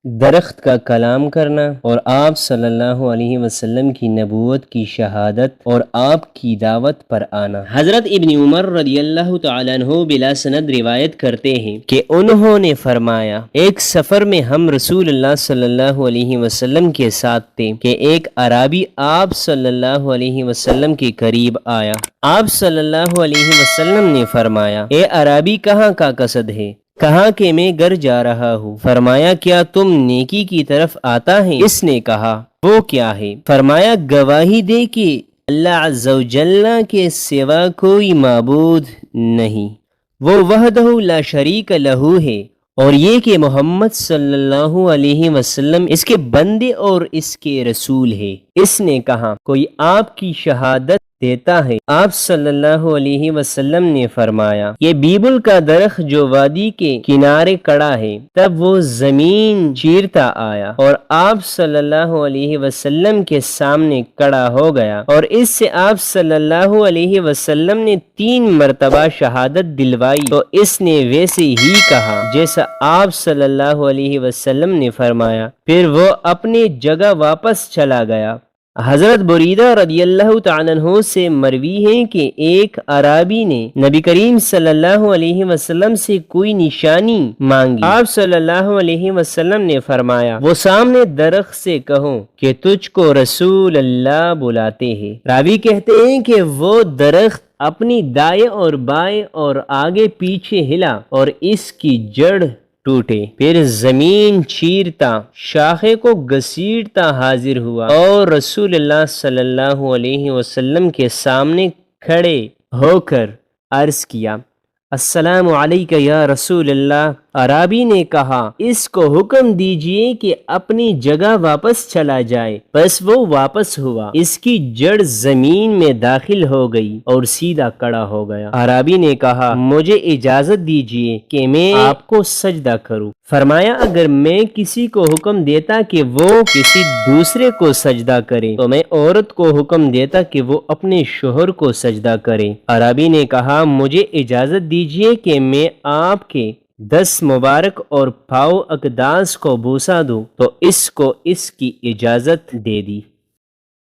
درخت کا کلام کرنا اور آپ صلی اللہ علیہ وسلم کی نبوت کی شہادت اور آپ کی دعوت پر آنا۔ حضرت ابن عمر رضی اللہ تعالیٰ عنہ بلا سند روایت کرتے ہیں کہ انہوں نے فرمایا، ایک سفر میں ہم رسول اللہ صلی اللہ علیہ وسلم کے ساتھ تھے کہ ایک اعرابی آپ صلی اللہ علیہ وسلم کے قریب آیا۔ آپ صلی اللہ علیہ وسلم نے فرمایا، اے اعرابی کہاں کا قصد ہے؟ کہا کہ میں گھر جا رہا ہوں۔ فرمایا، کیا تم نیکی کی طرف آتا ہے؟ اس نے کہا، وہ کیا ہے؟ فرمایا، گواہی دے کہ اللہ عز و جل کے سوا کوئی معبود نہیں، وہ وحدہ لا شریک لہ ہے، اور یہ کہ محمد صلی اللہ علیہ وسلم اس کے بندے اور اس کے رسول ہے۔ اس نے کہا، کوئی آپ کی شہادت دیتا ہے؟ آپ صلی اللہ علیہ وسلم نے فرمایا، یہ بیبل کا درخت جو وادی کے کنارے کھڑا ہے۔ تب وہ زمین چیرتا آیا اور آپ صلی اللہ علیہ وسلم کے سامنے کھڑا ہو گیا، اور اس سے آپ صلی اللہ علیہ وسلم نے 3 مرتبہ شہادت دلوائی تو اس نے ویسے ہی کہا جیسا آپ صلی اللہ علیہ وسلم نے فرمایا، پھر وہ اپنی جگہ واپس چلا گیا۔ حضرت بریدہ رضی اللہ تعالیٰ عنہ سے مروی ہے کہ ایک اعرابی نے نبی کریم صلی اللہ علیہ وسلم سے کوئی نشانی مانگی۔ آپ صلی اللہ علیہ وسلم نے فرمایا، وہ سامنے درخت سے کہو کہ تجھ کو رسول اللہ بلاتے ہیں۔ راوی کہتے ہیں کہ وہ درخت اپنی دائیں اور بائیں اور آگے پیچھے ہلا اور اس کی جڑ ٹوٹے، پھر زمین چیرتا شاخے کو گھسیٹتا حاضر ہوا اور رسول اللہ صلی اللہ علیہ وسلم کے سامنے کھڑے ہو کر عرض کیا، السلام علیکہ یا رسول اللہ۔ اعرابی نے کہا، اس کو حکم دیجئے کہ اپنی جگہ واپس چلا جائے۔ بس وہ واپس ہوا، اس کی جڑ زمین میں داخل ہو گئی اور سیدھا کھڑا ہو گیا۔ اعرابی نے کہا، مجھے اجازت دیجئے کہ میں آپ کو سجدہ کروں۔ فرمایا، اگر میں کسی کو حکم دیتا کہ وہ کسی دوسرے کو سجدہ کرے تو میں عورت کو حکم دیتا کہ وہ اپنے شوہر کو سجدہ کرے۔ اعرابی نے کہا، مجھے اجازت دیجئے کہ میں آپ کے 10 مبارک اور پاؤں اقداس کو بوسہ دوں، تو اس کو اس کی اجازت دے دی۔